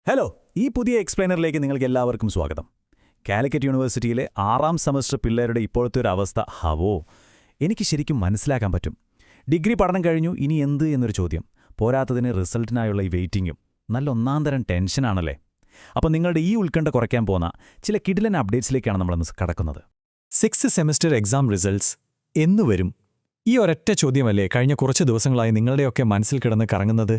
Hello, ഈ പുതിയ എക്സ്പ്ലെയിനറിലേക്ക് നിങ്ങൾക്ക് എല്ലാവർക്കും സ്വാഗതം. കാലിക്കറ്റ് യൂണിവേഴ്സിറ്റിയിലെ 6ാം സെമസ്റ്റർ പിള്ളേരുടെ ഇപ്പോഴത്തെ ഒരു അവസ്ഥ എനിക്ക് ശരിക്കും മനസ്സിലാക്കാൻ പറ്റും. ഡിഗ്രി പഠനം കഴിഞ്ഞു, ഇനി എന്ത് എന്നൊരു ചോദ്യം. പോരാത്തതിന് റിസൾട്ടിനായുള്ള ഈ വെയിറ്റിംഗും നല്ല ഒന്നാന്തരം ടെൻഷനാണല്ലേ. അപ്പോൾ നിങ്ങളുടെ ഈ ഉത്കണ്ഠ കുറയ്ക്കാൻ പോകുന്ന ചില കിടിലൻ അപ്ഡേറ്റ്സിലേക്കാണ് നമ്മളിന്ന് കടക്കുന്നത്. 6th സെമസ്റ്റർ എക്സാം റിസൾട്ട്സ് എന്നു വരും? ഈ ഒരൊറ്റ ചോദ്യമല്ലേ കഴിഞ്ഞ കുറച്ച് ദിവസങ്ങളായി നിങ്ങളുടെയൊക്കെ മനസ്സിൽ കിടന്ന് കറങ്ങുന്നത്?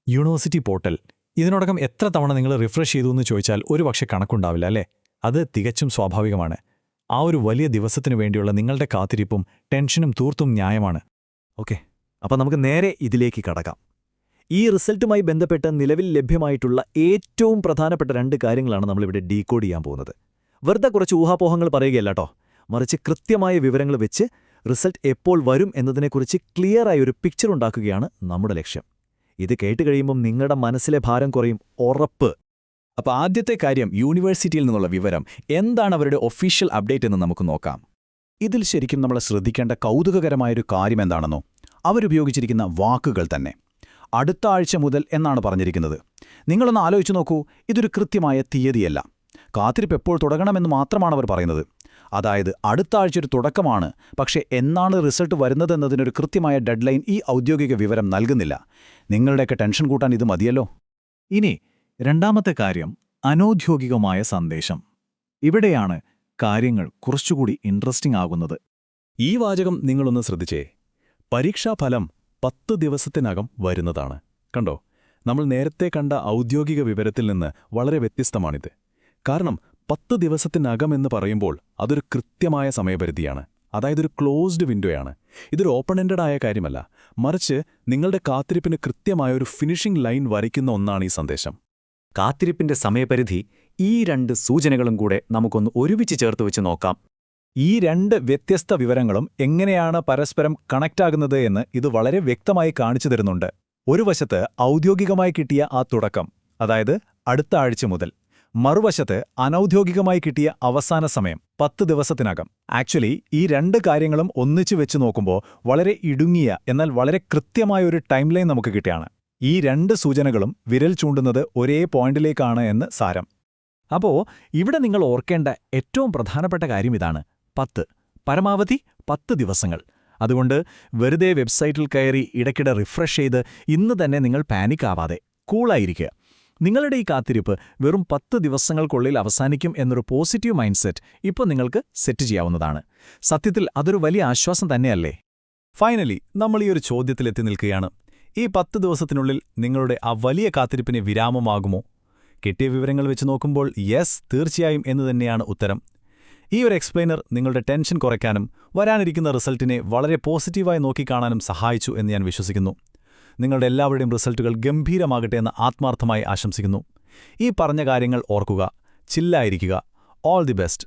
യൂണിവേഴ്സിറ്റി പോർട്ടൽ ഇതിനോടകം എത്ര തവണ നിങ്ങൾ റിഫ്രഷ് ചെയ്തു എന്ന് ചോദിച്ചാൽ ഒരുപക്ഷെ കണക്കുണ്ടാവില്ല അല്ലേ? അത് തികച്ചും സ്വാഭാവികമാണ്. ആ ഒരു വലിയ ദിവസത്തിനു വേണ്ടിയുള്ള നിങ്ങളുടെ കാത്തിരിപ്പും ടെൻഷനും തീർത്തും ന്യായമാണ്. ഓക്കെ, അപ്പോൾ നമുക്ക് നേരെ ഇതിലേക്ക് കടക്കാം. ഈ റിസൾട്ടുമായി ബന്ധപ്പെട്ട് നിലവിൽ ലഭ്യമായിട്ടുള്ള ഏറ്റവും പ്രധാനപ്പെട്ട 2 കാര്യങ്ങളാണ് നമ്മളിവിടെ ഡീകോഡ് ചെയ്യാൻ പോകുന്നത്. വെറുതെ കുറച്ച് ഊഹാപോഹങ്ങൾ പറയുകയല്ല കേട്ടോ, മറിച്ച് കൃത്യമായ വിവരങ്ങൾ വെച്ച് റിസൾട്ട് എപ്പോൾ വരും എന്നതിനെക്കുറിച്ച് ക്ലിയറായ ഒരു പിക്ചർ ഉണ്ടാക്കുകയാണ് നമ്മുടെ ലക്ഷ്യം. ഇത് കേട്ടുകഴിയുമ്പം നിങ്ങളുടെ മനസ്സിലെ ഭാരം കുറയും, ഉറപ്പ്. അപ്പോൾ ആദ്യത്തെ കാര്യം, യൂണിവേഴ്സിറ്റിയിൽ നിന്നുള്ള വിവരം. എന്താണ് അവരുടെ ഒഫീഷ്യൽ അപ്ഡേറ്റ് എന്ന് നമുക്ക് നോക്കാം. ഇതിൽ ശരിക്കും നമ്മൾ ശ്രദ്ധിക്കേണ്ട കൗതുകകരമായൊരു കാര്യം എന്താണെന്നോ? അവരുപയോഗിച്ചിരിക്കുന്ന വാക്കുകൾ തന്നെ. അടുത്ത ആഴ്ച മുതൽ എന്നാണ് പറഞ്ഞിരിക്കുന്നത്. നിങ്ങളൊന്ന് ആലോചിച്ചു നോക്കൂ, ഇതൊരു കൃത്യമായ തീയതിയല്ല. കാത്തിരിപ്പ് എപ്പോൾ തുടങ്ങണമെന്ന് മാത്രമാണ് അവർ പറയുന്നത്. അതായത് അടുത്ത ആഴ്ച ഒരു തുടക്കമാണ്, പക്ഷേ എന്നാണ് റിസൾട്ട് വരുന്നതെന്നതിനൊരു കൃത്യമായ ഡെഡ്ലൈൻ ഈ ഔദ്യോഗിക വിവരം നൽകുന്നില്ല. നിങ്ങളുടെയൊക്കെ ടെൻഷൻ കൂട്ടാൻ ഇത് മതിയല്ലോ. ഇനി രണ്ടാമത്തെ കാര്യം, അനൗദ്യോഗികമായ സന്ദേശം. ഇവിടെയാണ് കാര്യങ്ങൾ കുറച്ചുകൂടി ഇൻട്രസ്റ്റിംഗ് ആകുന്നത്. ഈ വാചകം നിങ്ങളൊന്ന് ശ്രദ്ധിച്ചേ. പരീക്ഷാഫലം 10 ദിവസത്തിനകം വരുന്നതാണ്. കണ്ടോ, നമ്മൾ നേരത്തെ കണ്ട ഔദ്യോഗിക വിവരത്തിൽ നിന്ന് വളരെ വ്യത്യസ്തമാണിത്. കാരണം 10 ദിവസത്തിനകം എന്ന് പറയുമ്പോൾ അതൊരു കൃത്യമായ സമയപരിധിയാണ്. അതായത് ഒരു ക്ലോസ്ഡ് വിൻഡോയാണ്. ഇതൊരു ഓപ്പൺ എൻഡഡ് ആയ കാര്യമല്ല, മറിച്ച് നിങ്ങളുടെ കാത്തിരിപ്പിന് കൃത്യമായ ഒരു ഫിനിഷിംഗ് ലൈൻ വരയ്ക്കുന്ന ഒന്നാണ് ഈ സന്ദേശം. കാത്തിരിപ്പിന്റെ സമയപരിധി, ഈ 2 സൂചനകളും കൂടെ നമുക്കൊന്ന് ഒരുമിച്ച് ചേർത്ത് വെച്ച് നോക്കാം. ഈ 2 വ്യത്യസ്ത വിവരങ്ങളും എങ്ങനെയാണ് പരസ്പരം കണക്റ്റാകുന്നത് എന്ന് ഇത് വളരെ വ്യക്തമായി കാണിച്ചു തരുന്നുണ്ട്. ഒരു വശത്ത് ഔദ്യോഗികമായി കിട്ടിയ ആ തുടക്കം, അതായത് അടുത്ത ആഴ്ച മുതൽ. മറുവശത്ത് അനൗദ്യോഗികമായി കിട്ടിയ അവസാന സമയം, 10 ദിവസത്തിനകം. ആക്ച്വലി ഈ 2 കാര്യങ്ങളും ഒന്നിച്ചു വെച്ച് നോക്കുമ്പോൾ വളരെ ഇടുങ്ങിയ എന്നാൽ വളരെ കൃത്യമായ ഒരു ടൈം ലൈൻ നമുക്ക് കിട്ടിയാണ്. ഈ 2 സൂചനകളും വിരൽ ചൂണ്ടുന്നത് ഒരേ പോയിന്റിലേക്കാണ് എന്ന് സാരം. അപ്പോൾ ഇവിടെ നിങ്ങൾ ഓർക്കേണ്ട ഏറ്റവും പ്രധാനപ്പെട്ട കാര്യം ഇതാണ്: 10, പരമാവധി 10 ദിവസങ്ങൾ. അതുകൊണ്ട് വെറുതെ വെബ്സൈറ്റിൽ കയറി ഇടയ്ക്കിടെ റിഫ്രഷ് ചെയ്ത് ഇന്ന് തന്നെ നിങ്ങൾ പാനിക് ആവാതെ കൂളായിരിക്കുക. നിങ്ങളുടെ ഈ കാത്തിരിപ്പ് വെറും 10 ദിവസങ്ങൾക്കുള്ളിൽ അവസാനിക്കും എന്നൊരു പോസിറ്റീവ് മൈൻഡ് സെറ്റ് ഇപ്പോൾ നിങ്ങൾക്ക് സെറ്റ് ചെയ്യാവുന്നതാണ്. സത്യത്തിൽ അതൊരു വലിയ ആശ്വാസം തന്നെയല്ലേ? ഫൈനലി നമ്മൾ ഈ ഒരു ചോദ്യത്തിലെത്തി നിൽക്കുകയാണ്. ഈ 10 ദിവസത്തിനുള്ളിൽ നിങ്ങളുടെ ആ വലിയ കാത്തിരിപ്പിന് വിരാമമാകുമോ? കിട്ടിയ വിവരങ്ങൾ വെച്ച് നോക്കുമ്പോൾ യെസ്, തീർച്ചയായും എന്ന് തന്നെയാണ് ഉത്തരം. ഈ ഒരു എക്സ്പ്ലെയിനർ നിങ്ങളുടെ ടെൻഷൻ കുറയ്ക്കാനും വരാനിരിക്കുന്ന റിസൾട്ടിനെ വളരെ പോസിറ്റീവായി നോക്കിക്കാണാനും സഹായിച്ചു എന്ന് ഞാൻ വിശ്വസിക്കുന്നു. നിങ്ങളുടെ എല്ലാവരുടെയും റിസൾട്ടുകൾ ഗംഭീരമാകട്ടെ എന്ന് ആത്മാർത്ഥമായി ആശംസിക്കുന്നു. ഈ പറഞ്ഞ കാര്യങ്ങൾ ഓർക്കുക, ചില്ലായിരിക്കുക. All the best.